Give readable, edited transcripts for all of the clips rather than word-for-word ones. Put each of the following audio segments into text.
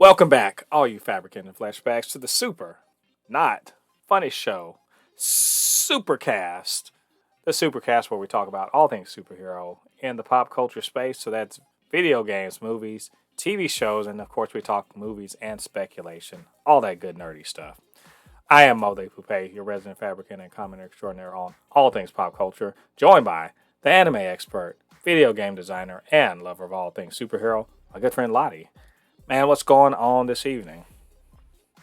Welcome back, all you Fabricans and Fleshbags, to the super, not funny show, Supercast. The Supercast where we talk about all things superhero in the pop culture space. So that's video games, movies, TV shows, and of course we talk movies and speculation. All that good nerdy stuff. I am Mode Poupe, your resident fabricant and commenter extraordinaire on all things pop culture, joined by the anime expert, video game designer, and lover of all things superhero, my good friend Ladi. Man, what's going on this evening?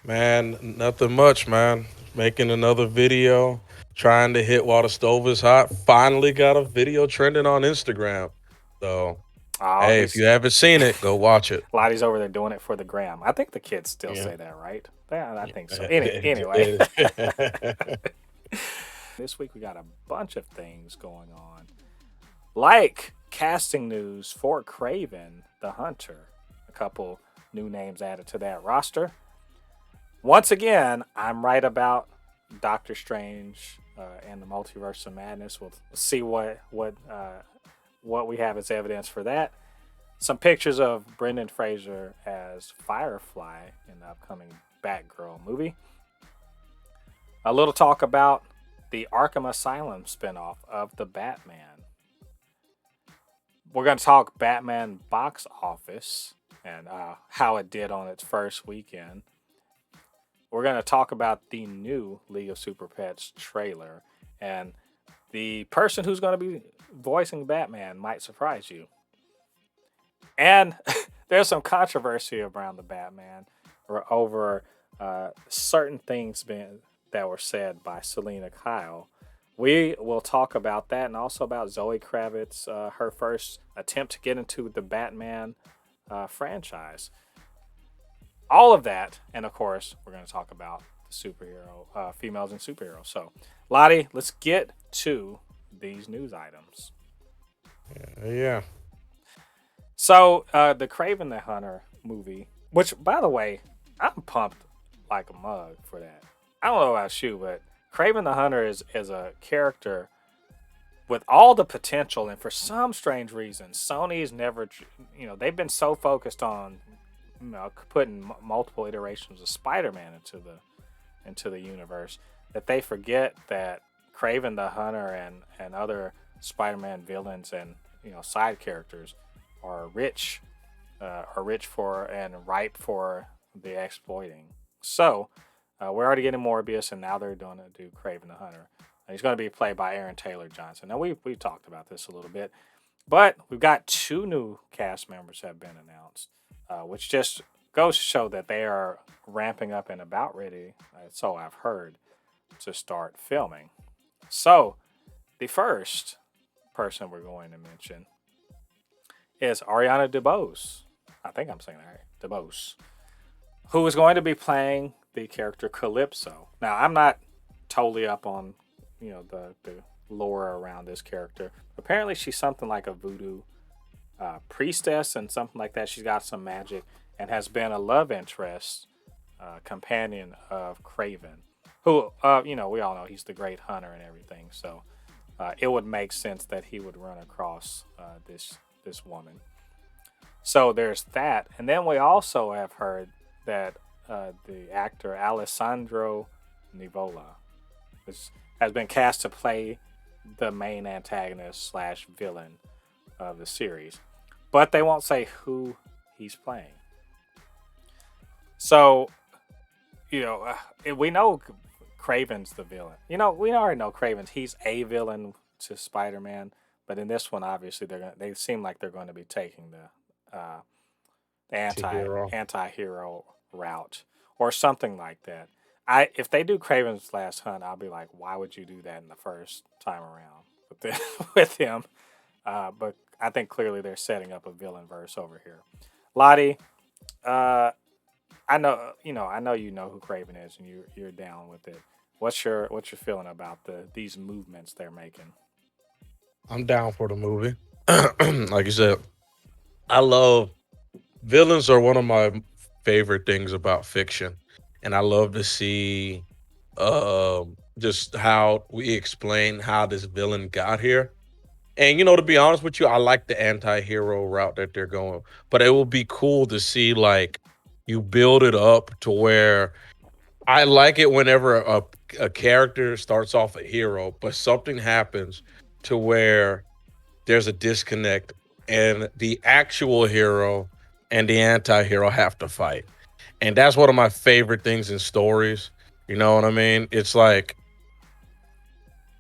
Man, nothing much, man. Making another video, trying to hit while the stove is hot. Finally got a video trending on Instagram. So, Oh, hey, if he's you haven't seen it, go watch it. Lottie's over there doing it for the gram. I think the kids still Yeah. say that, right? Yeah, I think so. Anyway, It- this week we got a bunch of things going on, like casting news for Craven the Hunter. A couple new names added to that roster. Once again, I'm right about Doctor Strange and the Multiverse of Madness. We'll see what we have as evidence for that. Some pictures of Brendan Fraser as Firefly in the upcoming Batgirl movie. A little talk about the Arkham Asylum spinoff of the Batman. We're going to talk Batman box office and how it did on its first weekend. We're going to talk about the new League of Superpets trailer, and the person who's going to be voicing Batman might surprise you. And there's some controversy around the Batman over certain things that were said by Selena Kyle. We will talk about that and also about Zoë Kravitz, her first attempt to get into the Batman franchise. All of that, and of course, we're going to talk about the superhero, females and superheroes. So, Lottie, let's get to these news items. yeah. So, the Craven the Hunter movie, which, by the way, I'm pumped like a mug for that. I don't know about you, but Craven the Hunter is a character with all the potential, and for some strange reason, Sony's never, they've been so focused on, putting multiple iterations of Spider-Man into the universe that they forget that Craven the Hunter and other Spider-Man villains and side characters are rich for and ripe for the exploiting. So we're already getting Morbius, and now they're going to do Craven the Hunter. And he's going to be played by Aaron Taylor Johnson. Now we've talked about this a little bit, but we've got two new cast members have been announced, which just goes to show that they are ramping up and about ready. So I've heard, to start filming. So the first person we're going to mention is Ariana DeBose. I think I'm saying that right. DeBose, who is going to be playing the character Calypso. Now, I'm not totally up on, the lore around this character. Apparently, she's something like a voodoo priestess and something like that. She's got some magic and has been a love interest companion of Craven, who, we all know he's the great hunter and everything. So it would make sense that he would run across this woman. So there's that. And then we also have heard that the actor Alessandro Nivola has been cast to play the main antagonist / villain of the series. But they won't say who he's playing. So, we know Craven's the villain. We already know Craven's. He's a villain to Spider-Man. But in this one, obviously, they seem like they're going to be taking the Anti-hero. anti-hero route or something like that. If they do Craven's Last Hunt, I'll be like, why would you do that in the first time around with him? But I think clearly they're setting up a villain verse over here. Lottie, I know you know who Craven is, and you're down with it. What's your feeling about these movements they're making? I'm down for the movie. Like you said, I love villains are one of my favorite things about fiction, and I love to see just how we explain how this villain got here. And to be honest with you, I like the anti-hero route that they're going, but it will be cool to see like you build it up to where I like it whenever a character starts off a hero, but something happens to where there's a disconnect and the actual hero and the anti-hero have to fight. And that's one of my favorite things in stories. You know what I mean? It's like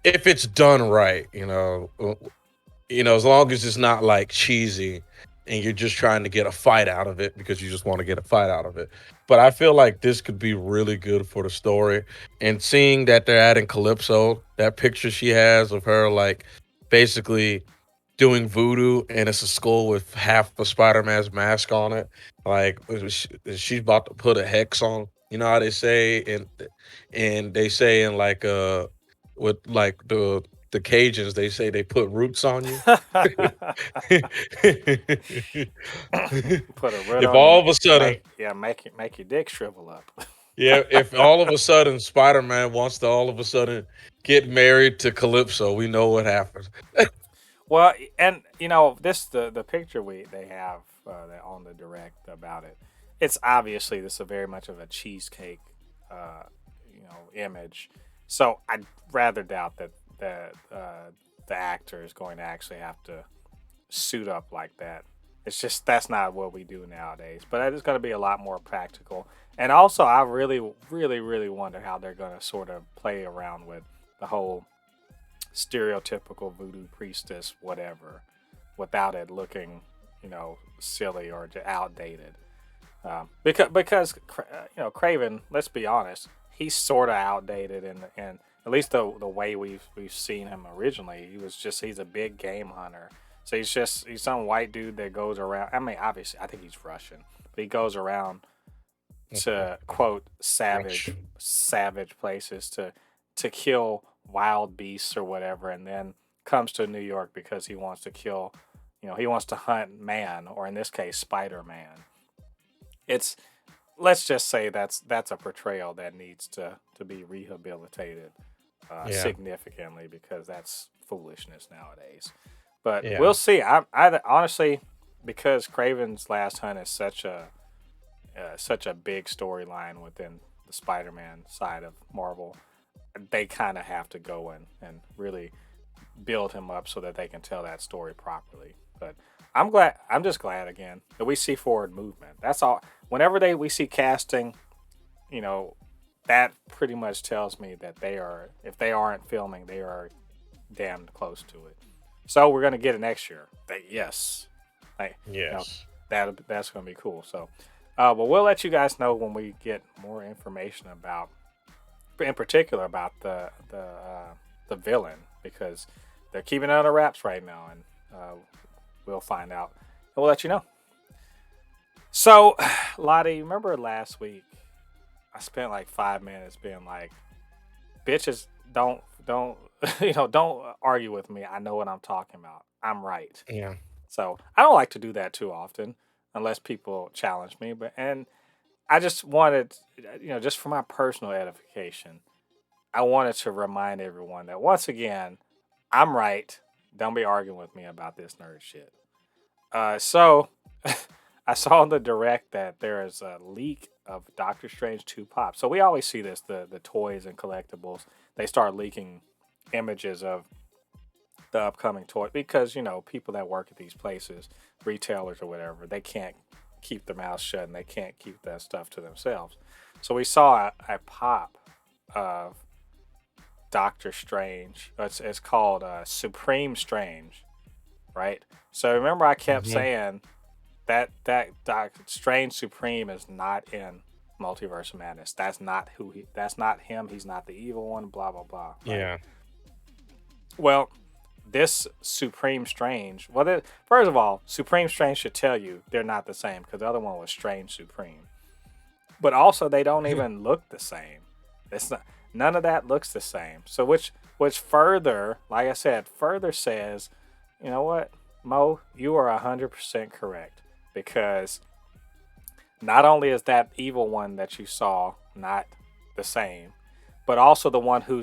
if it's done right, as long as it's not like cheesy and you're just trying to get a fight out of it because you just want to get a fight out of it. But I feel like this could be really good for the story. And seeing that they're adding Calypso, that picture she has of her like basically doing voodoo and it's a skull with half of Spider-Man's mask on it. Like she's about to put a hex on. You know how they say and they say in like with like the Cajuns, they say they put roots on you. Put a root If on you, all of a sudden, make your dick shrivel up. yeah, if all of a sudden Spider-Man wants to all of a sudden get married to Calypso, we know what happens. Well, and this the picture they have on the direct about it. It's obviously this is very much of a cheesecake, uh, image. So I'd rather doubt that the actor is going to actually have to suit up like that. It's just that's not what we do nowadays. But it's going to be a lot more practical. And also, I really, really, really wonder how they're going to sort of play around with the whole stereotypical voodoo priestess, whatever, without it looking, silly or outdated. Because Craven, let's be honest, he's sort of outdated, and at least the way we've seen him originally, he's a big game hunter. So he's some white dude that goes around. I mean, obviously, I think he's Russian, but he goes around to quote savage places to kill wild beasts or whatever, and then comes to New York because he wants to kill, he wants to hunt man, or in this case, Spider-Man. It's Let's just say that's a portrayal that needs to be rehabilitated Yeah, significantly because that's foolishness nowadays. But yeah, we'll see. I honestly, because Craven's Last Hunt is such a big storyline within the Spider-Man side of Marvel, they kind of have to go and really build him up so that they can tell that story properly. But I'm glad. I'm just glad again that we see forward movement. That's all. Whenever we see casting, you know, that pretty much tells me that they are. If they aren't filming, they are damn close to it. So we're gonna get it next year. Yes, like yes. that's gonna be cool. So, but we'll let you guys know when we get more information about, in particular, about the villain because they're keeping it under wraps right now, and we'll find out and we'll let you know. So, Lottie, remember last week I spent like 5 minutes being like, "Bitches, don't don't argue with me. I know what I'm talking about. I'm right." Yeah. So I don't like to do that too often unless people challenge me. But and I just wanted, just for my personal edification, I wanted to remind everyone that once again, I'm right. Don't be arguing with me about this nerd shit. So I saw in the direct that there is a leak of Doctor Strange 2 pop. So we always see this, the toys and collectibles. They start leaking images of the upcoming toy because, people that work at these places, retailers or whatever, they can't keep their mouths shut and they can't keep that stuff to themselves. So we saw a pop of Doctor Strange. It's called Supreme Strange, right? So remember, I kept Hmm. saying that Doctor Strange Supreme is not in Multiverse of Madness. That's not That's not him. He's not the evil one. Blah blah blah. Right. Yeah. Well, this Supreme Strange. Well, first of all, Supreme Strange should tell you they're not the same because the other one was Strange Supreme. But also, they don't even look the same. It's not. None of that looks the same. So which further, like I said, further says, you know what, Mo, you are 100% correct because not only is that evil one that you saw not the same, but also the one who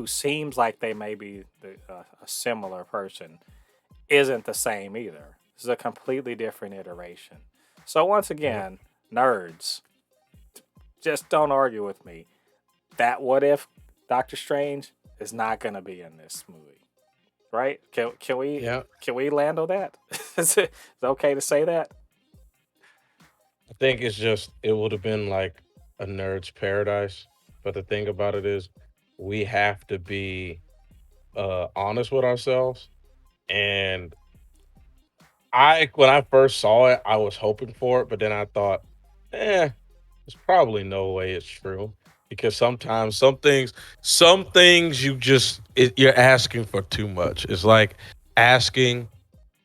seems like they may be a similar person isn't the same either. This is a completely different iteration. So once Yep. again, nerds, just don't argue with me. That what if Doctor Strange is not gonna be in this movie, right? Yeah, can we land on that? Is it okay to say that? I think it's just it would have been like a nerd's paradise. But the thing about it is, we have to be honest with ourselves. And I, when I first saw it, I was hoping for it, but then I thought, eh, there's probably no way it's true because sometimes some things you're asking for too much. It's like asking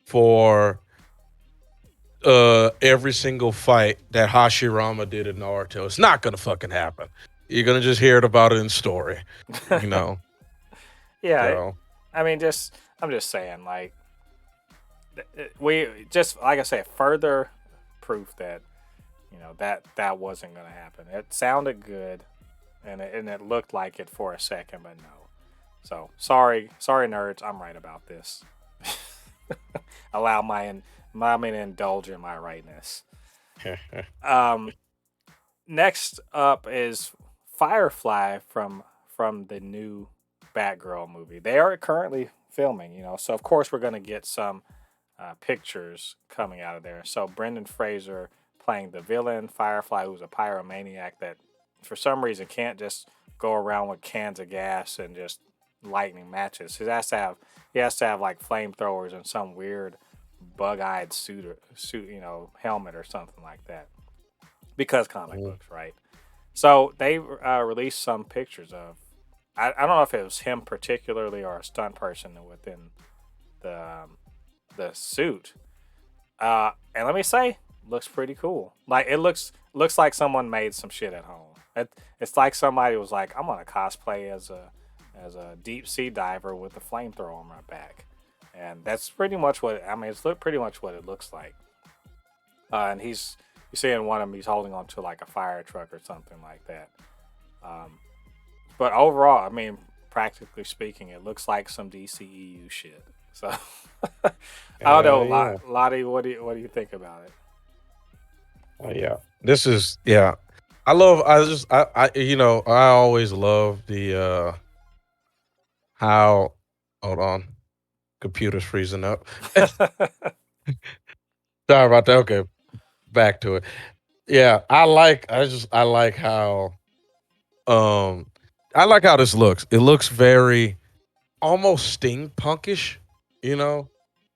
for every single fight that Hashirama did in Naruto. It's not gonna fucking happen. You're gonna just hear it about it in story, you know. Yeah, So I mean, just I'm just saying, like we just like I said, further proof that that wasn't gonna happen. It sounded good, and it looked like it for a second, but no. So sorry, nerds. I'm right about this. Allow me to indulge in my rightness. Um, Next up is Firefly from the new Batgirl movie. They are currently filming, so of course we're gonna get some pictures coming out of there. So Brendan Fraser playing the villain, Firefly, who's a pyromaniac that for some reason can't just go around with cans of gas and just lightning matches. He has to have like flamethrowers and some weird bug-eyed suit, helmet or something like that. Because comic mhm. books, right? So they released some pictures of. I don't know if it was him particularly or a stunt person within the the suit. And let me say, looks pretty cool. Like it looks like someone made some shit at home. It's like somebody was like, I'm gonna cosplay as a deep sea diver with a flamethrower on my back, and that's pretty much what I mean. Pretty much what it looks like. And you see in one of them, he's holding on to like a fire truck or something like that. Um, but overall, I mean, practically speaking, it looks like some DCEU shit. So I don't know, Yeah. Lottie, what do you think about it? Oh yeah. This is yeah. I always love the how hold on. Computer's freezing up. Sorry about that. Okay, back to it. Yeah, I like how um I like how this looks. It looks very almost steampunkish, you know?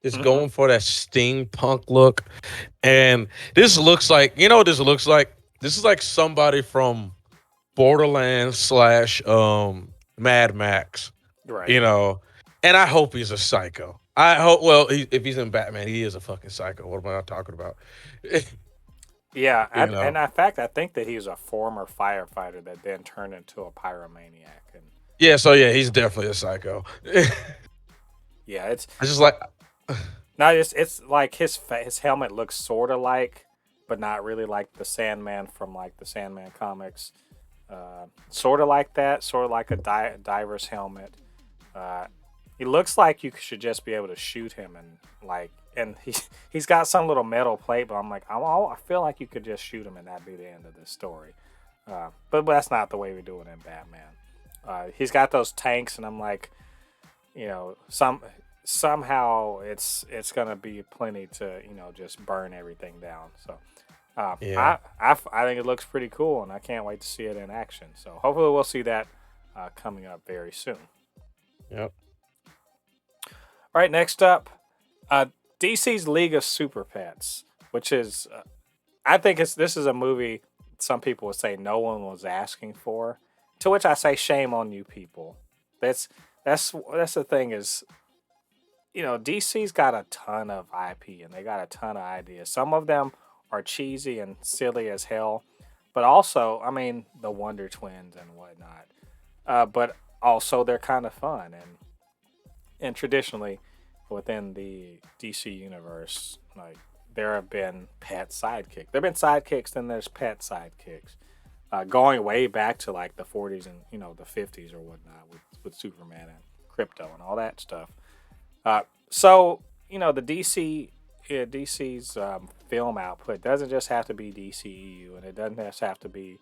It's Hmm. going for that steampunk look. And this looks like, what this looks like? This is like somebody from Borderlands slash Mad Max, Right. you know. And I hope he's a psycho. I hope. Well, if he's in Batman, he is a fucking psycho. What am I talking about? Yeah, you know. and in fact, I think that he was a former firefighter that then turned into a pyromaniac. And Yeah. So yeah, he's definitely a psycho. I yeah, it's just like. no, it's like his helmet looks sort of like, but not really like the Sandman from like the Sandman comics. Sort of like that, sort of like a diver's helmet. Uh, he looks like you should just be able to shoot him and like, and he's got some little metal plate, but I'm like, I feel like you could just shoot him and that'd be the end of this story. But that's not the way we do it in Batman. He's got those tanks, and I'm like, somehow it's gonna be plenty to just burn everything down. So Yeah. I think it looks pretty cool, and I can't wait to see it in action. So hopefully we'll see that coming up very soon. Yep. All right, next up, DC's League of Superpets, which is I think this is a movie some people would say no one was asking for. To which I say, shame on you people. That's that's the thing is, DC's got a ton of IP and they got a ton of ideas. Some of them are cheesy and silly as hell, but also, I mean, the Wonder Twins and whatnot. But also, they're kind of fun and traditionally within the DC universe, like there have been pet sidekicks. There've been sidekicks, then there's pet sidekicks. Going way back to like the 40s and the 50s or whatnot with Superman and Crypto and all that stuff. So the DC's film output doesn't just have to be DCEU, and it doesn't just have to be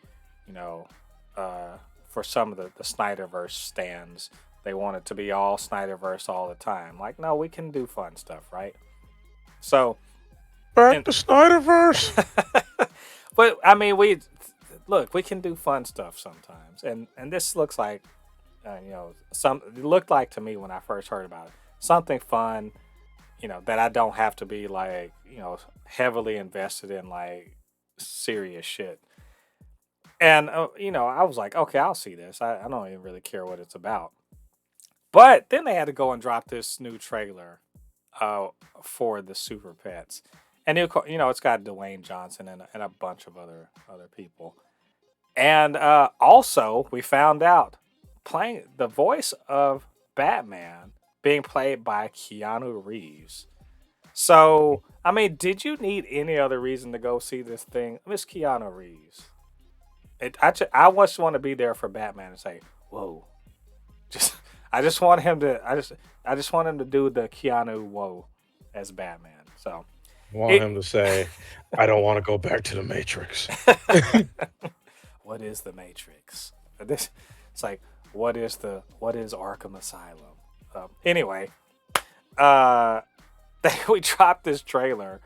you know, for some of the Snyderverse stands, they want it to be all Snyderverse all the time. Like, no, we can do fun stuff, right? So, Back and to Snyderverse. but I mean, we look, we can do fun stuff sometimes, and this looks like, some it looked like to me when I first heard about it, something fun, that I don't have to be like, heavily invested in like serious shit. And I was like, okay, I'll see this. I don't even really care what it's about. But then they had to go and drop this new trailer uh, for the Super Pets, and it's got Dwayne Johnson and a bunch of other people. And also, we found out playing the voice of Batman being played by Keanu Reeves. So, I mean, did you need any other reason to go see this thing? Miss Keanu Reeves. I just want to be there for Batman and say, "Whoa!" Just I just want him to. I just want him to do the Keanu whoa as Batman. So Want it. him to say, "I don't want to go back to the Matrix." What is the Matrix? This it's like what is Arkham Asylum? Anyway, uh, we dropped this trailer,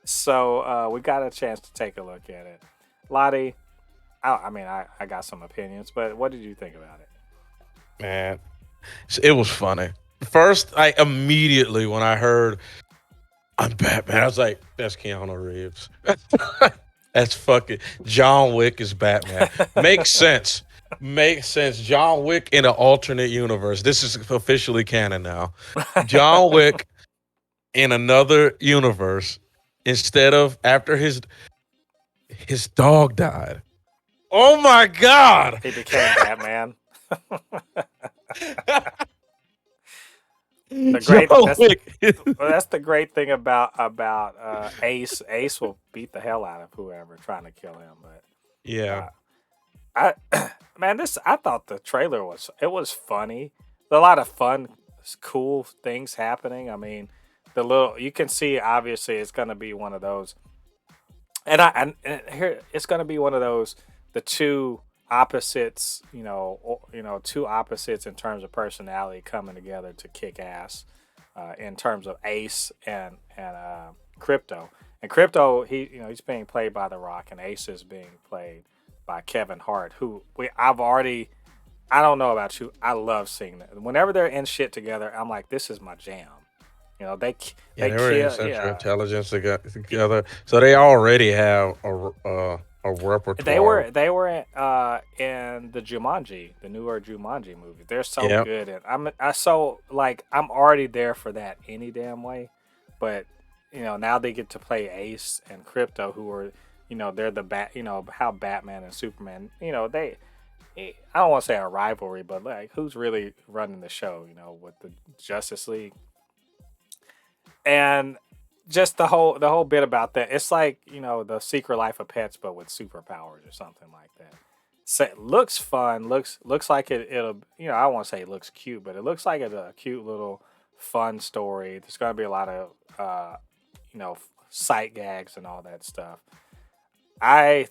so we got a chance to take a look at it. Lottie, I mean, I got some opinions, but what did you think about it? Man, it was funny. First, I immediately when I heard I'm Batman, I was like, "That's Keanu Reeves." That's fucking John Wick is Batman. Makes sense. Makes sense. John Wick in an alternate universe. This is officially canon now. John Wick in another universe instead of after his dog died. Oh my god. He became Batman. The great John that's Wick. well, that's the great thing about Ace. Ace will beat the hell out of whoever trying to kill him. But Yeah. uh, I man, I thought the trailer was funny. A lot of fun, cool things happening. I mean, you can see obviously it's gonna be one of those, and here it's gonna be one of those the two opposites. Two opposites in terms of personality coming together to kick ass. In terms of Ace and Crypto. And Crypto, he's being played by The Rock, and Ace is being played by Kevin Hart, who I don't know about you, I love seeing that. Whenever they're in shit together, I'm like, this is my jam. Yeah, They they were in kill, Central yeah. Intelligence together, so they already have a They repertoire. were in the Jumanji, the newer Jumanji movie. They're so Yep. good, and I'm already there for that any damn way. But now they get to play Ace and Crypto, who are they're the how Batman and Superman. I don't want to say a rivalry, but like who's really running the show? With the Justice League and just the whole bit about that. It's like the Secret Life of Pets, but with superpowers or something like that. So it looks fun. Looks like it'll. I don't want to say it looks cute, but it looks like it's a cute little fun story. There's gonna be a lot of sight gags and all that stuff. I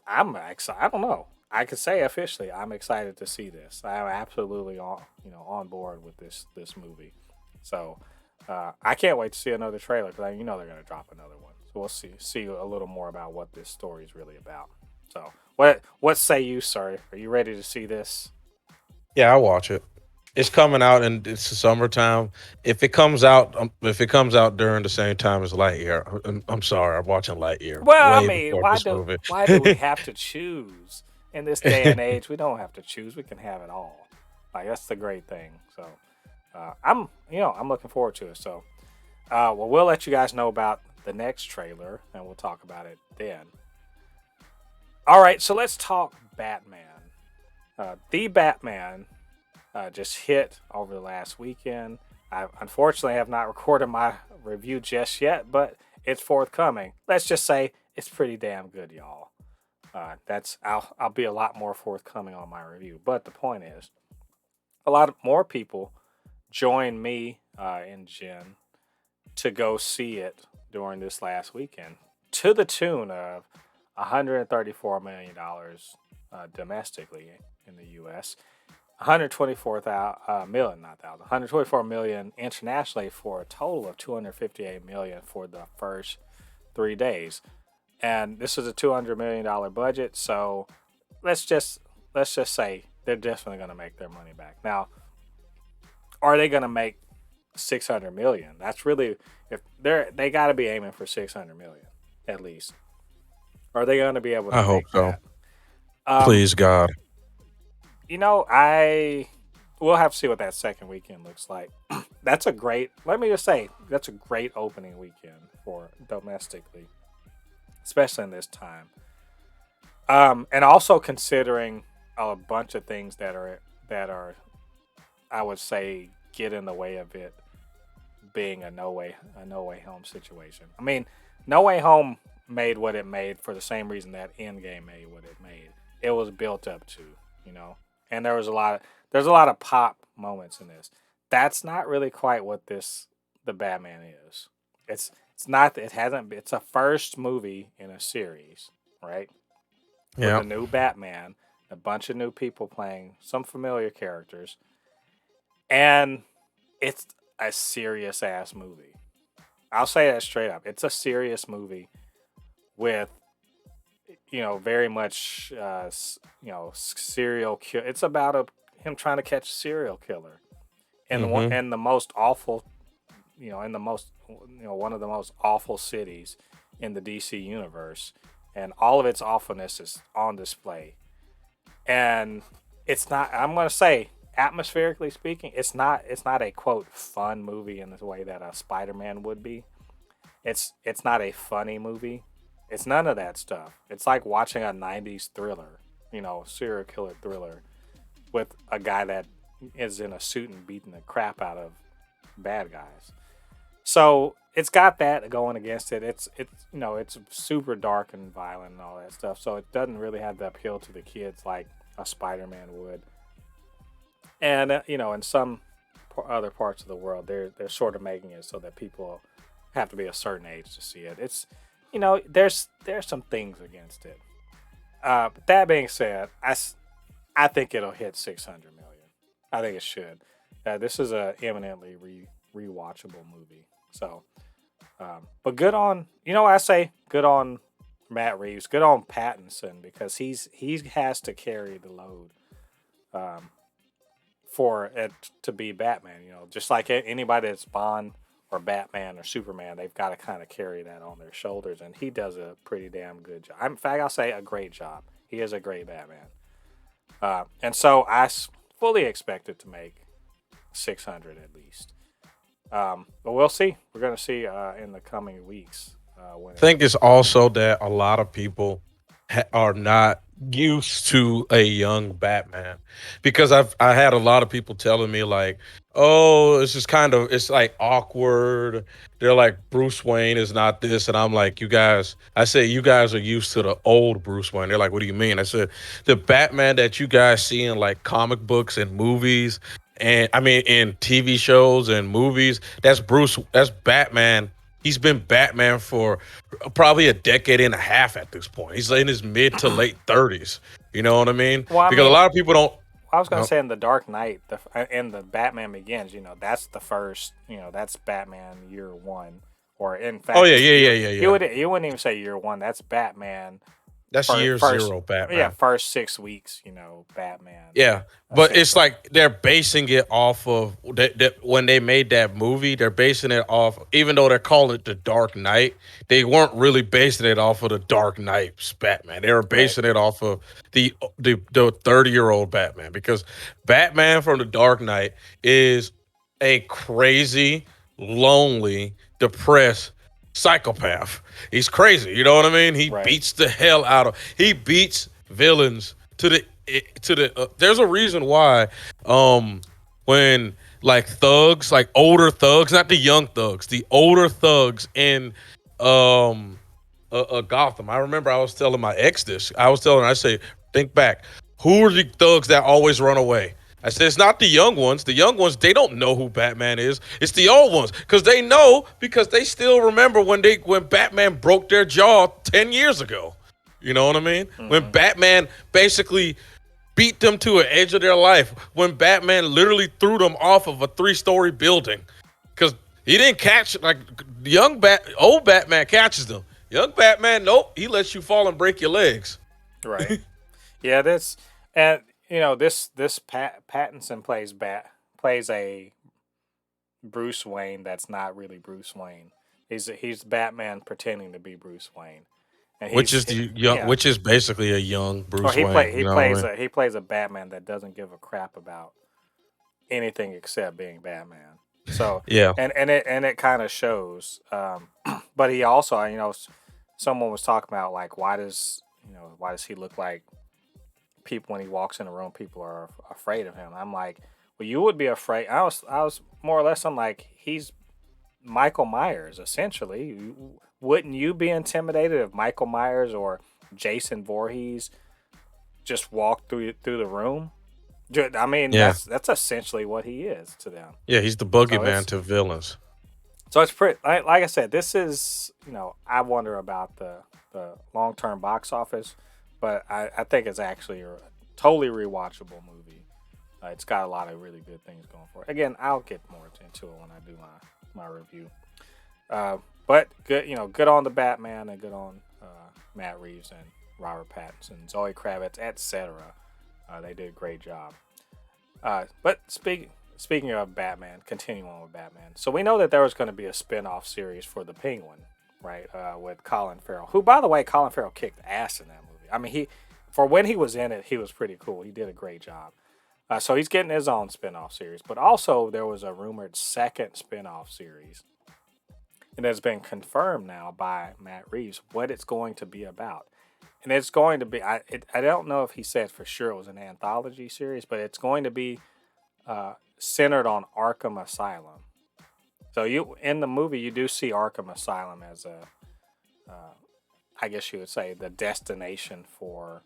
I'm excited. I don't know. I could say officially, I'm excited to see this. I'm absolutely on board with this movie. So I can't wait to see another trailer because they're gonna drop another one. So we'll see a little more about what this story is really about. So what say you, sir? Are you ready to see this? Yeah, I watch it. It's coming out and it's the summertime. If it comes out during the same time as Lightyear, I'm sorry, I'm watching Lightyear Well, I way mean, before this movie. why do we have to choose in this day and age? We don't have to choose. We can have it all. Like that's the great thing. So I'm looking forward to it. So well, we'll let you guys know about the next trailer, and we'll talk about it then. All right, so let's talk Batman. The Batman just hit over the last weekend. I unfortunately have not recorded my review just yet, but it's forthcoming. Let's just say it's pretty damn good, y'all. I'll be a lot more forthcoming on my review. But the point is, a lot of more people joined me and Jen to go see it during this last weekend, to the tune of $134 million domestically in the U.S. 124,000 million, not thousand, 124 million internationally for a total of 258 million for the first 3 days. And this is a $200 million budget, so let's just say they're definitely going to make their money back. Now, are they going to make 600 million? That's really, if they got to be aiming for 600 million at least. Are they going to be able to I hope make so. that? Um, Please, God. I we'll have to see what that second weekend looks like. That's a great. Let me just say that's a great opening weekend for domestically, especially in this time. And also considering a bunch of things that are I would say get in the way of it being a no way home situation. I mean, No Way Home made what it made for the same reason that Endgame made what it made. It was built up to, you know, and there's a lot of pop moments in this. That's not really quite what the Batman is. It's not. It hasn't. It's a first movie in a series, right? With Yeah. a new Batman, a bunch of new people playing some familiar characters, and it's a serious ass movie. I'll say that straight up. It's a serious movie with very much serial kill. It's about him trying to catch a serial killer in one Mm-hmm. in the most awful, in the most one of the most awful cities in the DC universe, and all of its awfulness is on display. And it's not. I'm gonna say, atmospherically speaking, it's not a quote fun movie in the way that a Spider-Man would be. It's not a funny movie. It's none of that stuff. It's like watching a '90s thriller, serial killer thriller, with a guy that is in a suit and beating the crap out of bad guys. So it's got that going against it. It's super dark and violent and all that stuff. So it doesn't really have the appeal to the kids like a Spider-Man would. And in some other parts of the world, they're sort of making it so that people have to be a certain age to see it. It's there's some things against it. But that being said, I think it'll hit 600 million. I think it should. This is a eminently rewatchable movie. So, but good on I say good on Matt Reeves, good on Pattinson, because he has to carry the load um, for it to be Batman. Just like anybody that's Bond or Batman or Superman, they've got to kind of carry that on their shoulders, and he does a pretty damn good job. In fact, I'll say a great job. He is a great Batman, and so fully expect it to make 600 at least. But we'll see. We're going to see in the coming weeks when I it. think it's also that a lot of people are not used to a young Batman, because I had a lot of people telling me like, "Oh, it's just kind of it's like awkward." They're like, "Bruce Wayne is not this," and I'm like, "You guys," I say, "You guys are used to the old Bruce Wayne." They're like, "What do you mean?" I said, "The Batman that you guys see in like comic books and movies, and I mean in TV shows and movies, that's Bruce. That's Batman." He's been Batman for probably a decade and a half at this point. He's in his mid to late 30s. You know what I mean? Well, I Because a mean, lot of people don't. I was going to Oh, say in the Dark Knight, in the Batman Begins, that's the first, that's Batman year one, or in oh fact, yeah, it's yeah, yeah, year. yeah, You yeah. would you wouldn't even say year one. That's Batman That's year first, zero yeah, Batman. first 6 weeks. Batman Yeah, but it's essentially. like they're basing it off of when they made that movie. They're basing it off, even though they're calling it the Dark Knight. They weren't really basing it off of the Dark Knight's Batman. They were Right. basing it off of the 30-year-old Batman, because Batman from the Dark Knight is a crazy, lonely, depressed psychopath. He's crazy. You know what I mean? He Right. beats the hell out of. He beats villains to the. There's a reason why, when like thugs, like older thugs, not the young thugs, the older thugs in um Gotham. I remember I was telling my ex this. I was telling her, I say, think back. Who are the thugs that always run away? I said, it's not the young ones. The young ones, they don't know who Batman is. It's the old ones, because they know, because they still remember when Batman broke their jaw 10 years ago. You know what I mean? When Hmm. Batman basically beat them to an edge of their life, when Batman literally threw them off of a 3-story building, because he didn't catch like old Batman catches them. Young Batman, nope, he lets you fall and break your legs. Right. Yeah. This and this Pattinson plays a Bruce Wayne that's not really Bruce Wayne. He's Batman pretending to be Bruce Wayne, and yeah. Which is basically a young Or Bruce Wayne. You know what I mean? he plays a Batman that doesn't give a crap about anything except being Batman. So Yeah, and it kind of shows. But he also, someone was talking about like why does he look like people when he walks in a room? People are afraid of him. I'm like, well, you would be afraid. I was more or less. I'm like, he's Michael Myers essentially. Wouldn't you be intimidated if Michael Myers or Jason Voorhees just walked through the room? I mean, yeah, that's essentially what he is to them. yeah. He's the So boogeyman it's to villains. so it's pretty. Like I said, this is I wonder about the long term box office, but I think it's actually a totally rewatchable movie. It's got a lot of really good things going for it. Again, I'll get more into it when I do my review. But good, good on the Batman and good on Matt Reeves and Robert Pattinson, Zoe Kravitz, etc. They did a great job. But speaking of Batman, continuing on with Batman. So we know that there was going to be a spin-off series for the Penguin, right? With Colin Farrell, who, by the way, Colin Farrell kicked ass in that movie. I mean, for when he was in it, he was pretty cool. He did a great job. So he's getting his own spin-off series. But also there was a rumored second spin-off series. And it's been confirmed now by Matt Reeves what it's going to be about. And it's going to be, I don't know if he said for sure it was an anthology series, but it's going to be centered on Arkham Asylum. So in the movie you do see Arkham Asylum as I guess you would say the destination for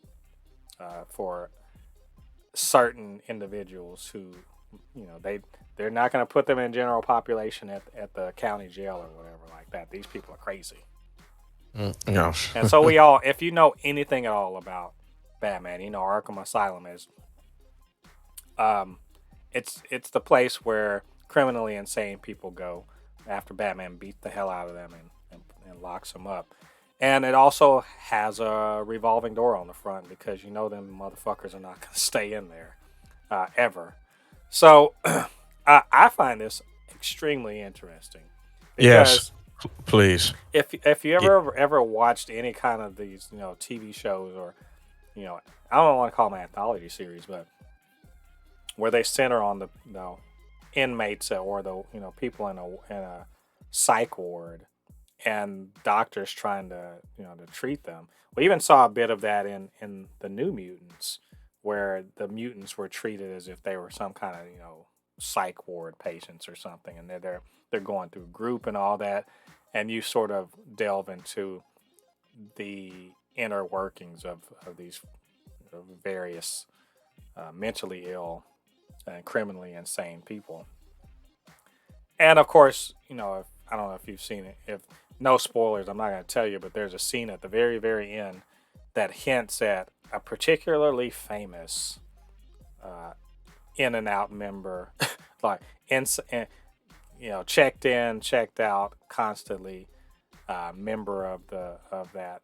certain individuals who they're not going to put them in general population at the county jail or whatever like that. These people are crazy. No. And so if you know anything at all about Batman, Arkham Asylum is it's the place where criminally insane people go after Batman beats the hell out of them and locks them up. And it also has a revolving door on the front because them motherfuckers are not going to stay in there ever. So I find this extremely interesting Yes, because please. if you Yeah. ever watched any kind of these TV shows or I don't want to call them anthology series, but where they center on the inmates or the people in a psych ward and doctors trying to to treat them. We even saw a bit of that in the New Mutants, where the mutants were treated as if they were some kind of psych ward patients or something, and they're going through group and all that, and you sort of delve into the inner workings of these various mentally ill and criminally insane people. And of course, if I don't know if you've seen it. If no spoilers, I'm not going to tell you, but there's a scene at the very, very end that hints at a particularly famous In and Out member, like checked in, checked out constantly, member of that.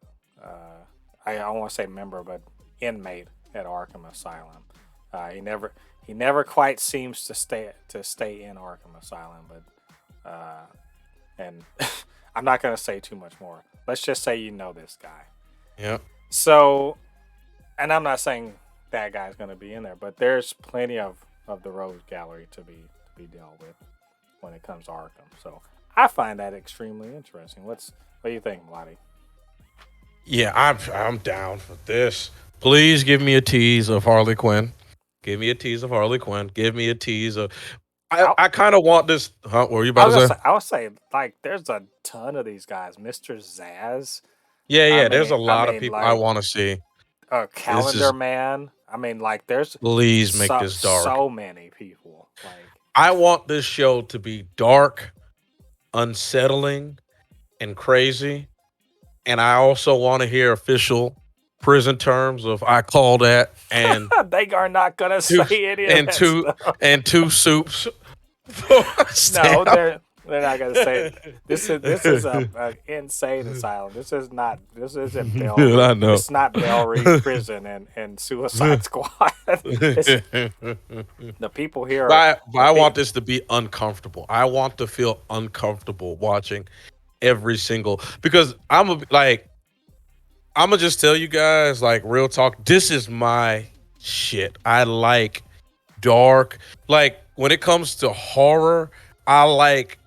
I don't want to say member, but inmate at Arkham Asylum. He never quite seems to stay in Arkham Asylum, but and I'm not gonna say too much more. Let's just say this guy. Yep. So, and I'm not saying that guy's gonna be in there, but there's plenty of the Rose Gallery to be dealt with when it comes to Arkham. So I find that extremely interesting. What do you think, Ladi? Yeah, I'm down for this. Please give me a tease of Harley Quinn. Give me a tease of Harley Quinn. Give me a tease of. I kind of want this. Huh? What were you about to say? I would say like there's a ton of these guys. Mr. Zaz. Yeah, I yeah. There's mean, a I lot of mean, people I like want to see. This Calendar is Man. I mean, like there's Please make this dark. so many people. Like I want this show to be dark, unsettling, and crazy. And I also want to hear official prison terms of I call that and They are not gonna two say any of and that two stuff. and two soups for a No, stamp. they're not gonna say this is a insane asylum. This isn't Bell. I know. It's not Bell Reeve Prison and Suicide Squad. It's the people here are But the I want people. this to be uncomfortable. I want to feel uncomfortable watching every single because I'm gonna just tell you guys like real talk. This is my shit. I like dark. Like when it comes to horror, I like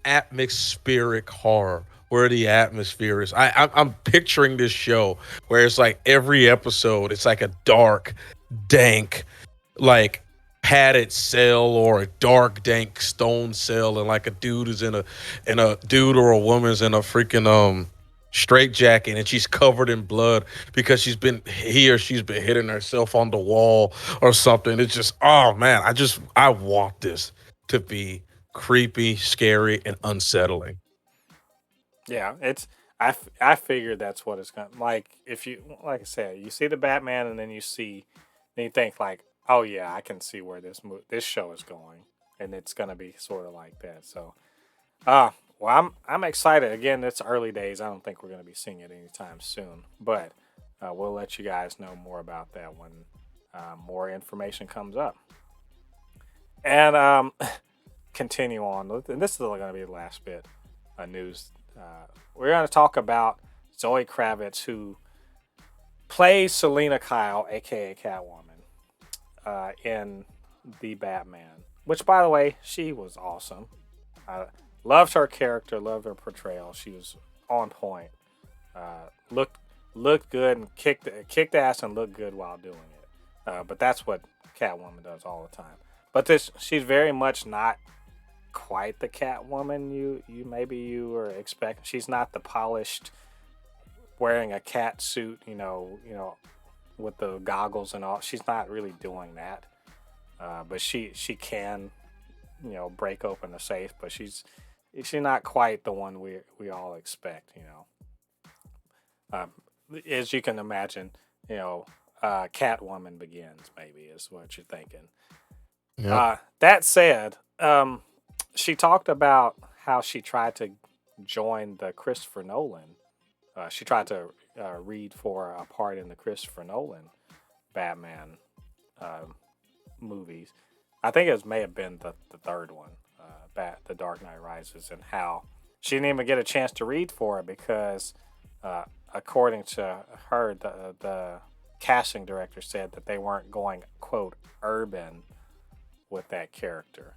atmospheric horror where the atmosphere is. I'm picturing this show where it's like every episode it's like a dark, dank, like padded cell or a dark dank stone cell and like a dude is in a dude or a woman's in a freaking straight jacket and she's covered in blood because she's been hitting herself on the wall or something. It's just oh man, I want this to be creepy, scary, and unsettling. Yeah, I figured that's what it's gonna like. If you like I said, you see the Batman and then you think like, oh yeah, I can see where this show is going, and it's gonna be sort of like that. So, well, I'm excited. Again, it's early days. I don't think we're gonna be seeing it anytime soon, but we'll let you guys know more about that when more information comes up. And continue on. And this is going to be the last bit of news. We're going to talk about Zoe Kravitz, who plays Selena Kyle, aka Catwoman, in the Batman. Which, by the way, she was awesome. I loved her character, loved her portrayal. She was on point. Looked good and kicked ass and looked good while doing it. But that's what Catwoman does all the time. But she's very much not quite the Catwoman you were expecting. She's not the polished wearing a cat suit, with the goggles and all. She's not really doing that. But she can, break open a safe, but she's not quite the one we all expect. As you can imagine, Catwoman Begins maybe is what you're thinking. Yeah. That said, she talked about how she tried to join the Christopher Nolan. She tried to read for a part in the Christopher Nolan Batman movies. I think may have been the third one, The Dark Knight Rises, and how she didn't even get a chance to read for it because, according to her, the casting director said that they weren't going quote urban with that character.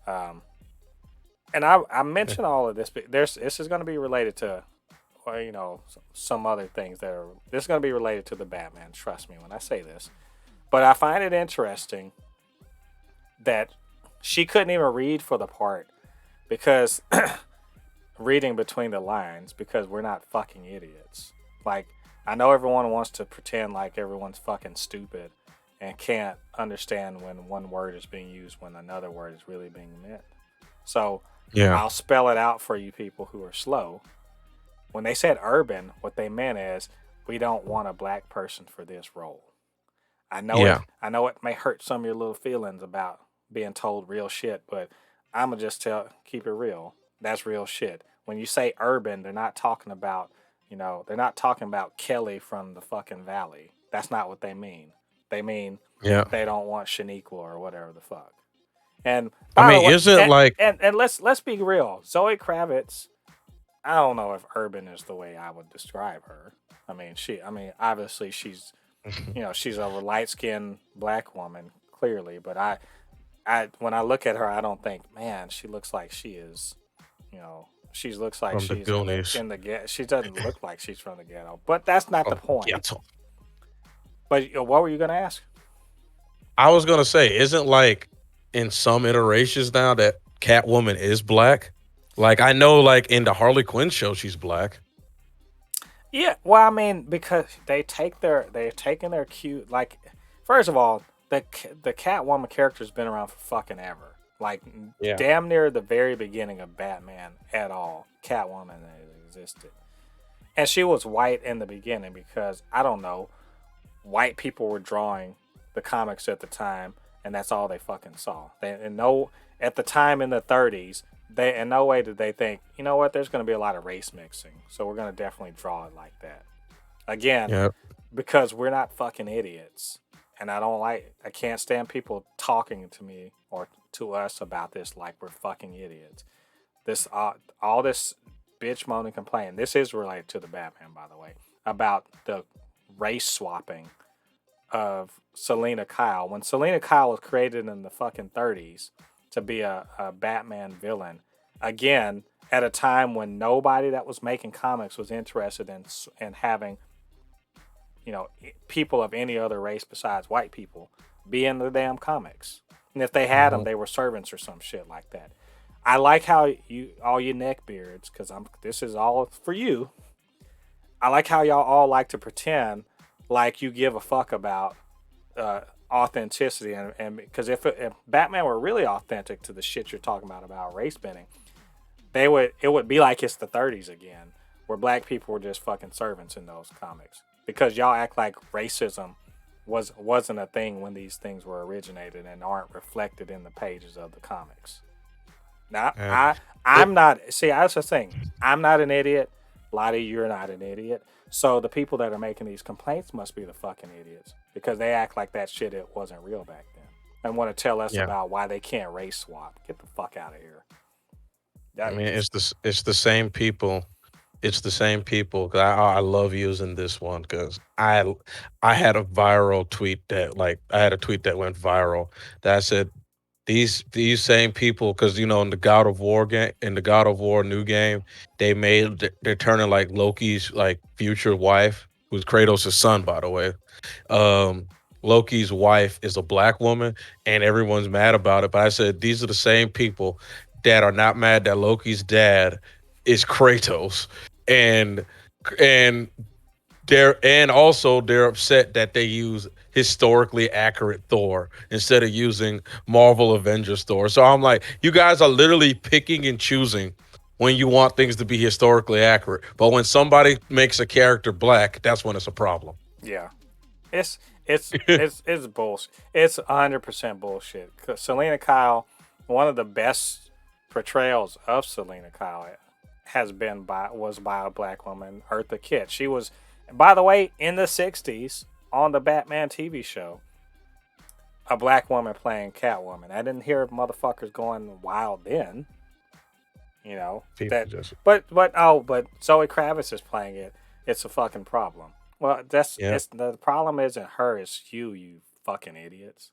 And I mention all of this, but this is going to be related to, some other things this is going to be related to the Batman. Trust me when I say this. But I find it interesting that she couldn't even read for the part because reading between the lines because we're not fucking idiots. Like, I know everyone wants to pretend like everyone's fucking stupid and can't understand when one word is being used when another word is really being meant. So Yeah. I'll spell it out for you people who are slow. When they said urban, what they meant is we don't want a black person for this role. I know it may hurt some of your little feelings about being told real shit, but I'ma just keep it real. That's real shit. When you say urban, they're not talking about Kelly from the fucking valley. That's not what they mean. They mean Yeah. they don't want Shaniqua or whatever the fuck. And I by the mean, way, is it like and let's be real. Zoe Kravitz, I don't know if urban is the way I would describe her. Obviously she's she's a light skinned black woman, clearly, but I when I look at her I don't think, man, she looks like she is, she looks like from the she's Goonies? in the ghetto. She doesn't look like she's from the ghetto. But that's not the point. Yeah. But what were you gonna ask? I was gonna say, isn't like in some iterations now that Catwoman is black? Like I know, like in the Harley Quinn show, she's black. Yeah, well, I mean, because they're taking their cue. Like, first of all, the Catwoman character's been around for fucking ever. Like, Yeah. damn near the very beginning of Batman at all, Catwoman has existed. And she was white in the beginning because I don't know, white people were drawing the comics at the time, and that's all they fucking saw. They and no At the time in the 30s, they in no way did they think, you know what, there's going to be a lot of race mixing, so we're going to definitely draw it like that. Again, Yep. because we're not fucking idiots, and I can't stand people talking to me or to us about this like we're fucking idiots. This all this bitch moaning complaining. This is related to the Batman, by the way, about the race swapping of Selena Kyle. When Selena Kyle was created in the fucking 30s to be a Batman villain, again, at a time when nobody that was making comics was interested in having, people of any other race besides white people be in the damn comics. And if they had them, Mhm. they were servants or some shit like that. I like how all you neckbeards, because this is all for you. I like how y'all all like to pretend like you give a fuck about authenticity, and because if Batman were really authentic to the shit you're talking about race bending, it would be like it's the 30s again, where black people were just fucking servants in those comics. Because y'all act like racism wasn't a thing when these things were originated and aren't reflected in the pages of the comics. Now, Yeah. I'm not. See, that's the thing. I'm not an idiot. Ladi, you're not an idiot. So the people that are making these complaints must be the fucking idiots because they act like that shit it wasn't real back then and want to tell us Yeah. about why they can't race swap. Get the fuck out of here. I That mean, just it's the same people. It's the same people. 'Cause I love using this one because I had a viral tweet that I had a tweet that went viral that said these same people, because in the God of War game, in the God of War new game, they're turning like Loki's like future wife, who's Kratos' son, by the way. um Loki's wife is a black woman, and everyone's mad about it. But I said these are the same people that are not mad that Loki's dad is Kratos, and and they're upset that they use historically accurate Thor instead of using Marvel Avengers Thor. So I'm like, you guys are literally picking and choosing when you want things to be historically accurate. But when somebody makes a character black, that's when it's a problem. yeah. It's it's bullshit. It's 100% bullshit. 'Cause Selena Kyle, one of the best portrayals of Selena Kyle was by a black woman, Eartha Kitt. She was, by the way, in the 60s on the Batman TV show, a black woman playing Catwoman. I didn't hear motherfuckers going wild then, you know People that. just But Zoe Kravitz is playing it. It's a fucking problem. Well, yeah, it's the problem isn't her, it's you fucking idiots.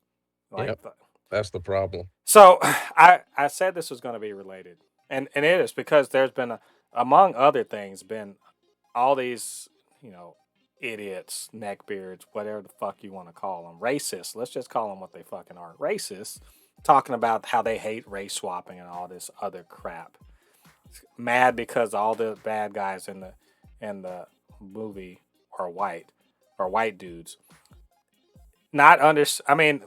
Like, yep. That's the problem. so I said this was going to be related, and it is because there's been among other things been all these, you know idiots, neckbeards, whatever the fuck you want to call them, racists. Let's just call them what they fucking are, racists, talking about how they hate race swapping and all this other crap. Mad because all the bad guys in the movie are white dudes. Not under. I mean,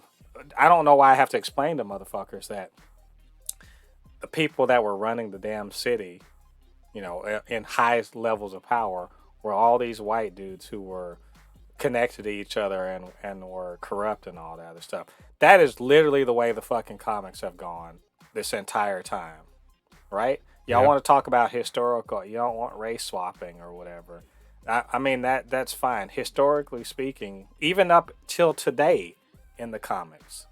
I don't know why I have to explain to motherfuckers that the people that were running the damn city, in highest levels of power, were all these white dudes who were connected to each other and were corrupt and all that other stuff. That is literally the way the fucking comics have gone this entire time, right? Y'all Yeah. want to talk about historical? You don't want race swapping or whatever. I mean that's fine. Historically speaking, even up till today in the comics,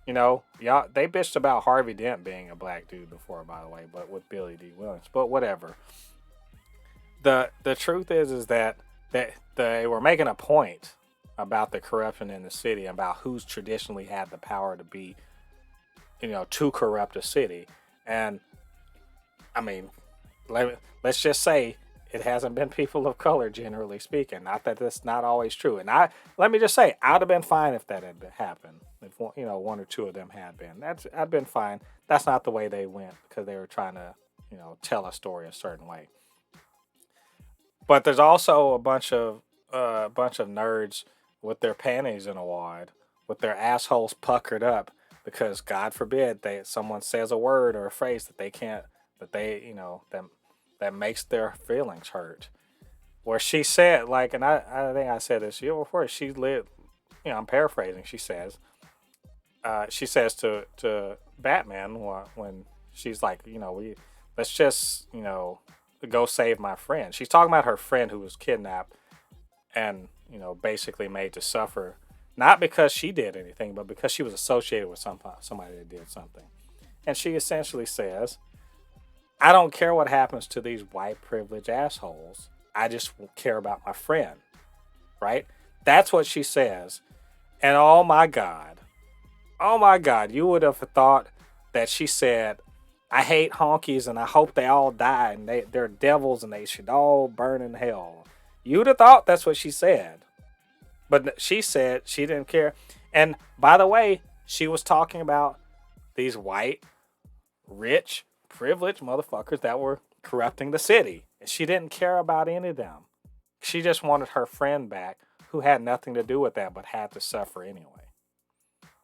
y'all they bitched about Harvey Dent being a black dude before, by the way, but with Billy D. Williams. But whatever. The truth is that they were making a point about the corruption in the city, about who's traditionally had the power to be, to corrupt a city, and I mean, let's just say it hasn't been people of color, generally speaking. Not that that's not always true. And let me just say, I'd have been fine if that had happened. If one or two of them had been, I'd been fine. That's not the way they went because they were trying to, tell a story a certain way. But there's also a bunch of nerds with their panties in a wad, with their assholes puckered up, because God forbid someone says a word or a phrase that they can't, that they that makes their feelings hurt. where she said, like, and I think I said this year before. She lived, I'm paraphrasing. She says to Batman when she's like, we let's just go save my friend. She's talking about her friend who was kidnapped and basically made to suffer, not because she did anything, but because she was associated with somebody that did something. And she essentially says, I don't care what happens to these white privileged assholes. I just care about my friend. Right? That's what she says. And oh my God, you would have thought that she said, I hate honkies and I hope they all die and they're devils and they should all burn in hell. You would have thought that's what she said. But she said she didn't care. And by the way, she was talking about these white, rich, privileged motherfuckers that were corrupting the city. And she didn't care about any of them. She just wanted her friend back who had nothing to do with that but had to suffer anyway.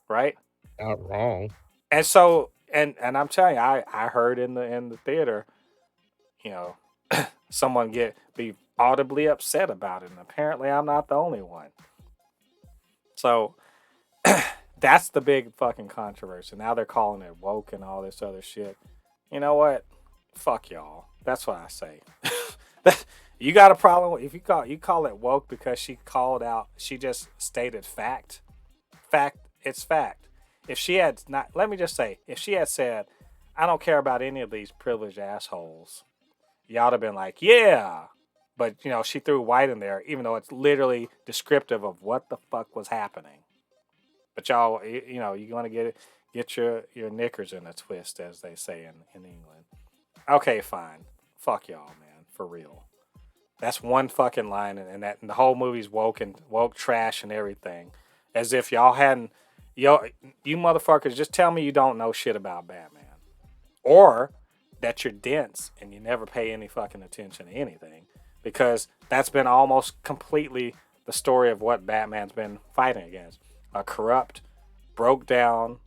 Right? Not wrong. And so and I'm telling you, I heard in the theater, someone be audibly upset about it. And apparently I'm not the only one. So that's the big fucking controversy. Now they're calling it woke and all this other shit. You know what? Fuck y'all. That's what I say. You got a problem if you call it woke because she just stated fact. It's fact. If she had not, let me just say, if she had said, I don't care about any of these privileged assholes, y'all would have been like, yeah. But, she threw white in there, even though it's literally descriptive of what the fuck was happening. But y'all, you want to get your knickers in a twist, as they say in England. Okay, fine. Fuck y'all, man. For real. That's one fucking line, and the whole movie's woke trash and everything. As if y'all hadn't, you motherfuckers, just tell me you don't know shit about Batman. Or that you're dense and you never pay any fucking attention to anything. Because that's been almost completely the story of what Batman's been fighting against. A corrupt, broke down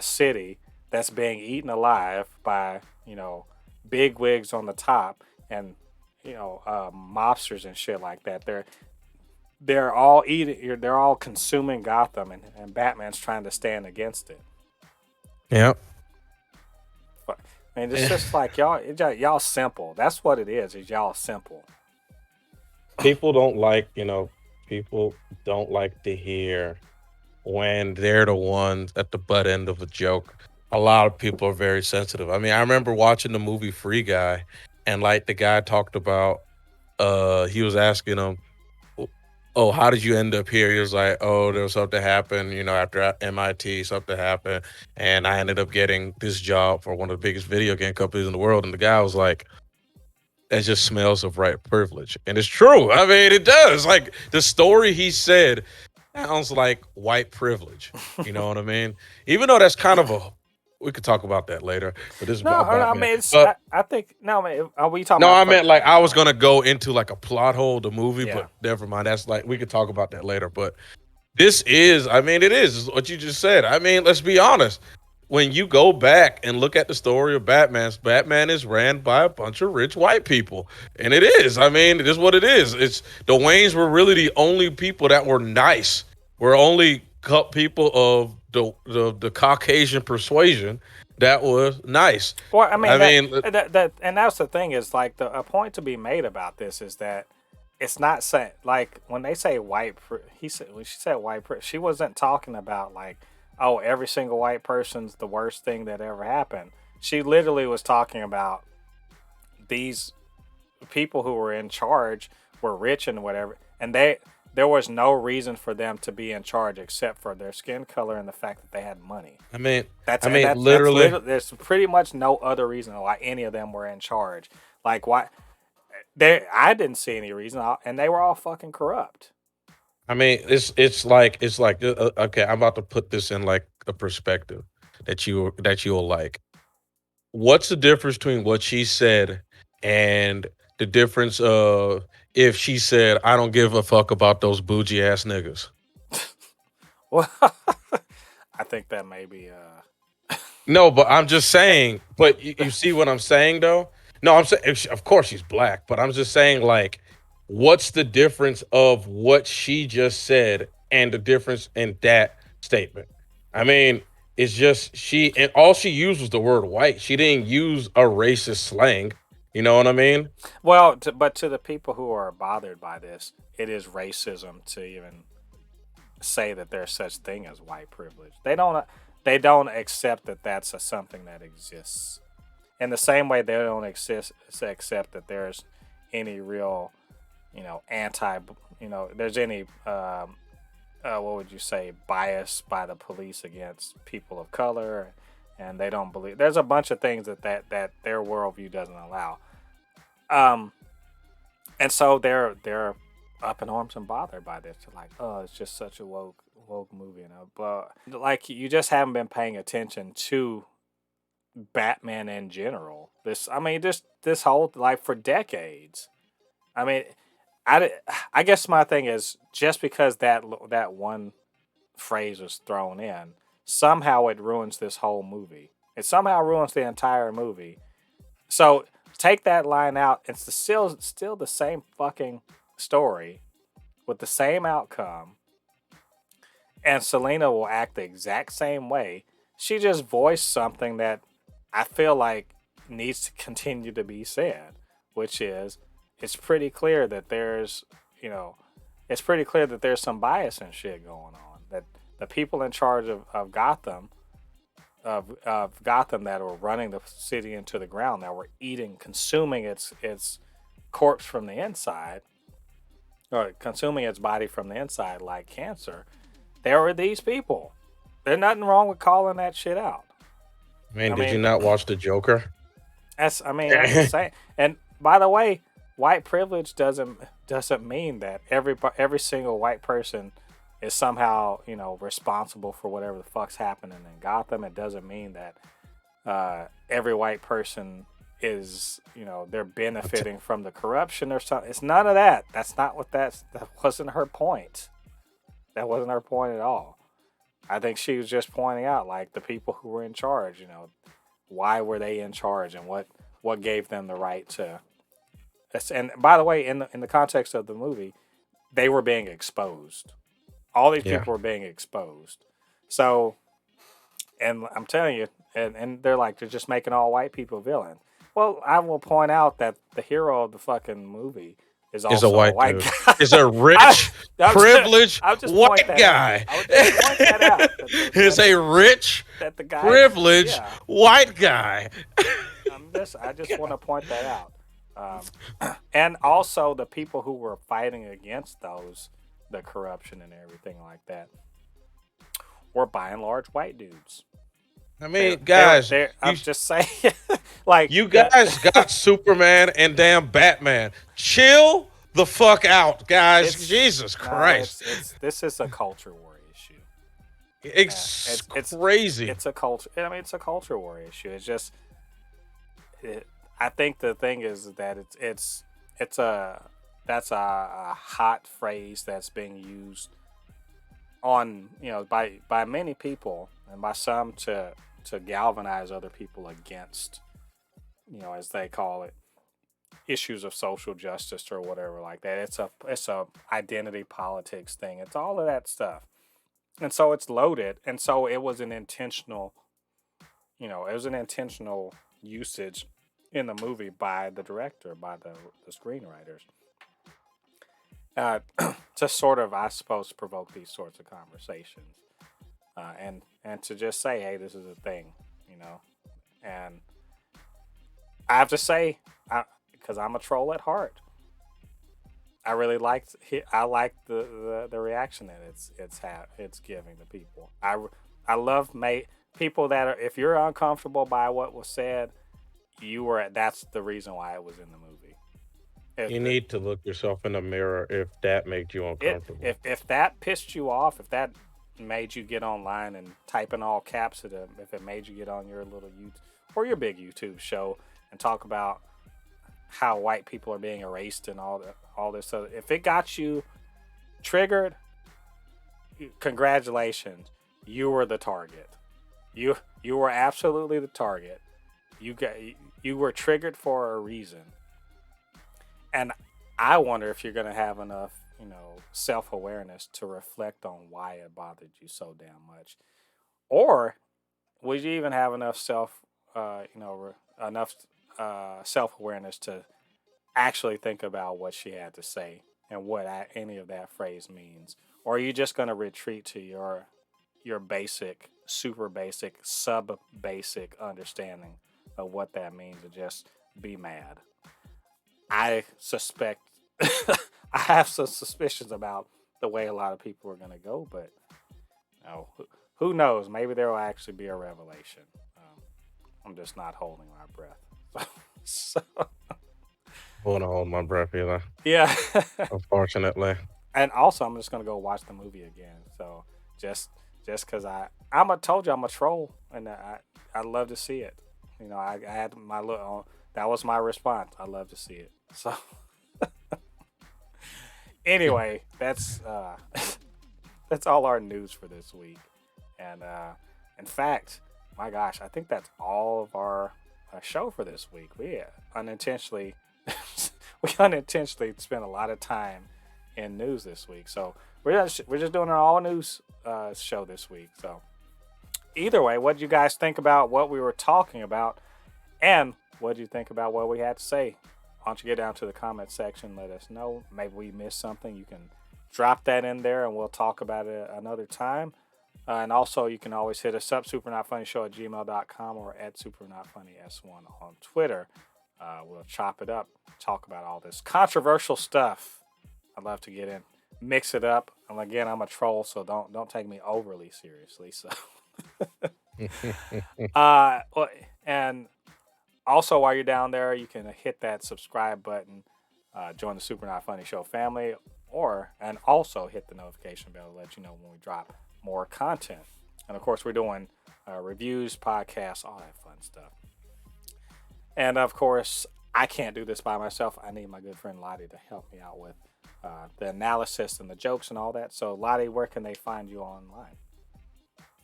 city that's being eaten alive by, big wigs on the top and, mobsters and shit like that. They're all consuming Gotham and Batman's trying to stand against it. Yep. But, it's just like y'all simple. That's what it is y'all simple. People don't like to hear when they're the ones at the butt end of a joke. A lot of people are very sensitive. I mean, I remember watching the movie Free Guy, and like the guy talked about, he was asking him, oh, how did you end up here? He was like, oh, there was something happened, after MIT, something happened, and I ended up getting this job for one of the biggest video game companies in the world. And the guy was like, that just smells of white privilege. And it's true. I mean, it does. Like, the story he said sounds like white privilege. You know what I mean? Even though that's kind of we could talk about that later. But this is about Batman. I think, no, man, are we talking no, about... I meant like I was going to go into like a plot hole of the movie, Yeah. but never mind. That's like, we could talk about that later. But this is, it is what you just said. I mean, let's be honest. When you go back and look at the story of Batman is ran by a bunch of rich white people. And it is. It is what it is. It's the Waynes were really the only people that were nice. We're only people of the Caucasian persuasion that was nice. Well, that and that's the thing is like a point to be made about this is that it's not saying like when they say white. When she said white, she wasn't talking about like, oh, every single white person's the worst thing that ever happened. She literally was talking about these people who were in charge were rich and whatever, and there was no reason for them to be in charge except for their skin color and the fact that they had money. Literally, there's pretty much no other reason why any of them were in charge. Like why? I didn't see any reason, and they were all fucking corrupt. It's like okay, I'm about to put this in like a perspective that you'll like. What's the difference between what she said and the difference of if she said, I don't give a fuck about those bougie ass niggas? Well, I think that may be No, but I'm just saying, but you see what I'm saying though? No, I'm saying of course she's black, but I'm just saying like What's the difference of what she just said and the difference in that statement? I mean, it's just she and all she used was the word white. She didn't use a racist slang. You know what I mean? Well, but to the people who are bothered by this, it is racism to even say that there's such thing as white privilege. They don't accept that that's something that exists. In the same way, they don't accept that there's any real, anti, there's any, what would you say, bias by the police against people of color, and they don't believe. There's a bunch of things that their worldview doesn't allow. Um, and so they're up in arms and bothered by this. They're like, oh, it's just such a woke movie, But like, you just haven't been paying attention to Batman in general. I mean, this whole, like, for decades. I mean, I guess my thing is, just because that one phrase was thrown in, somehow it ruins this whole movie. It somehow ruins the entire movie. So take that line out. It's still the same fucking story with the same outcome, and Selena will act the exact same way. She just voiced something that I feel like needs to continue to be said, which is, it's pretty clear that it's pretty clear that there's some bias and shit going on. That the people in charge of Gotham, of Gotham, that were running the city into the ground, that were consuming its corpse from the inside, or consuming its body from the inside like cancer. There were these people. There's nothing wrong with calling that shit out. Man, I did you mean, not watch the Joker? I'm just saying. And by the way, white privilege doesn't mean that every single white person is somehow, responsible for whatever the fuck's happening in Gotham. It doesn't mean that every white person is, they're benefiting from the corruption or something. It's none of that. That wasn't her point. That wasn't her point at all. I think she was just pointing out, like, the people who were in charge, why were they in charge, and what gave them the right to. And by the way, in the context of the movie, they were being exposed. All these Yeah. people were being exposed. So, and I'm telling you, and they're like, they're just making all white people villains. Well, I will point out that the hero of the fucking movie is Is a also a white white dude. guy. Is a rich, privileged I'll just point white that guy. out. I would just point that out. Is a rich, That the guy, privileged yeah. white guy. I just want to point that out. And also the people who were fighting against the corruption and everything like that, were by and large white dudes. I mean, guys, I'm just saying, like, you guys got Superman and damn Batman. Chill the fuck out, guys. Jesus Christ. This is a culture war issue. It's It's crazy. it's a culture. I mean, it's a culture war issue. It's just, I think the thing is that it's a hot phrase that's being used on, by many people, and by some to galvanize other people against, as they call it, issues of social justice or whatever like that. It's a identity politics thing. It's all of that stuff. And so it's loaded, and so it was an intentional, usage in the movie by the director, by the screenwriters, to sort of, I suppose, provoke these sorts of conversations, and to just say, hey, this is a thing, And I have to say, because I'm a troll at heart, I really liked. I like the reaction that it's giving to people. I love people that are. If you're uncomfortable by what was said, that's the reason why it was in the movie. You need to look yourself in the mirror if that made you uncomfortable. If that pissed you off, if that made you get online and type in all caps if it made you get on your little YouTube or your big YouTube show and talk about how white people are being erased and all this stuff, if it got you triggered, congratulations, you were the target. You were absolutely the target. You were triggered for a reason. And I wonder if you're going to have enough, self awareness to reflect on why it bothered you so damn much, or would you even have enough enough self awareness to actually think about what she had to say and what any of that phrase means, or are you just going to retreat to your basic, super basic, sub basic understanding of what that means and just be mad? I suspect I have some suspicions about the way a lot of people are going to go, but who knows? Maybe there will actually be a revelation. I'm just not holding my breath. So, I won't hold my breath either, yeah. unfortunately. And also, I'm just gonna go watch the movie again. So just just because told you I'm a troll, and I love to see it. I had my little that was my response. I love to see it. So anyway, that's all our news for this week. And in fact, my gosh, I think that's all of our show for this week. We unintentionally we unintentionally spent a lot of time in news this week. So we're just doing an all news show this week. So either way, what did you guys think about what we were talking about, and what did you think about what we had to say? Why don't you get down to the comment section, let us know. Maybe we missed something. You can drop that in there and we'll talk about it another time. And also, you can always hit us up, supernotfunnyshow@gmail.com or at supernotfunnys1 on Twitter. We'll chop it up, talk about all this controversial stuff. I'd love to get in, mix it up. And again, I'm a troll, so don't take me overly seriously. So, and also while you're down there, you can hit that subscribe button, join the Super Not Funny Show family, and also hit the notification bell to let you know when we drop more content. And of course, we're doing reviews, podcasts, all that fun stuff. And of course, I can't do this by myself. I need my good friend Ladi to help me out with the analysis and the jokes and all that. So, Ladi, where can they find you online?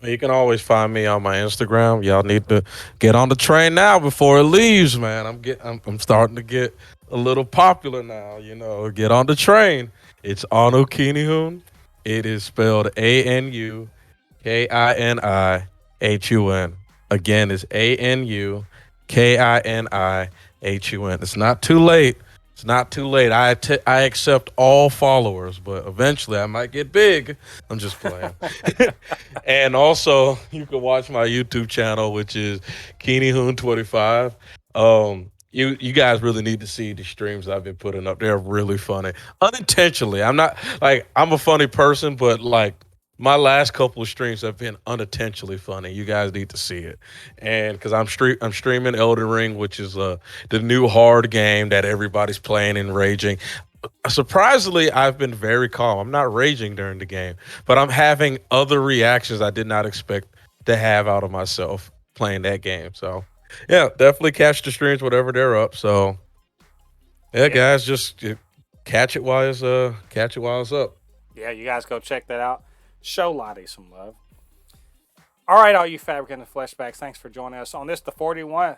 You can always find me on my Instagram. Y'all need to get on the train now before it leaves, man. I'm starting to get a little popular now. Get on the train. It's Anu Kinihun. It is spelled ANUKINIHUN. Again, it's ANUKINIHUN. It's not too late. It's not too late. I accept all followers, but eventually I might get big. I'm just playing. And also, you can watch my YouTube channel, which is KeeneyHoon25. You guys really need to see the streams I've been putting up. They're really funny. Unintentionally. I'm not I'm a funny person, but my last couple of streams have been unintentionally funny. You guys need to see it. And because I'm streaming Elden Ring, which is the new hard game that everybody's playing and raging. Surprisingly, I've been very calm. I'm not raging during the game, but I'm having other reactions I did not expect to have out of myself playing that game. So, yeah, definitely catch the streams whatever they're up. So, yeah, guys, just catch it while it's up. Yeah, you guys go check that out. Show Lottie some love. All right, all you Fabricants and Fleshbags, thanks for joining us on this, the 41st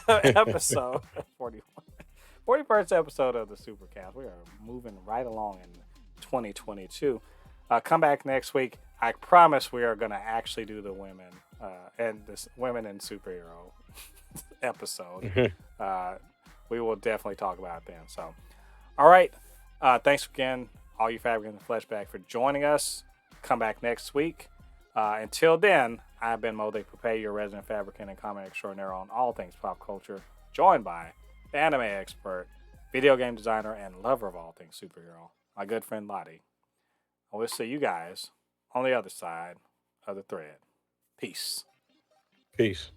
episode. 41st episode of the Supercast. We are moving right along in 2022. Come back next week. I promise we are going to actually do the women and this women in superhero episode. We will definitely talk about it then. So, all right. Thanks again, all you Fabricants and Fleshbags, for joining us. Come back next week. Until then, I've been Mo de Pape, your resident fabricant and comment extraordinaire on all things pop culture, joined by the anime expert, video game designer, and lover of all things superhero, my good friend Ladi. I will see you guys on the other side of the thread. Peace. Peace.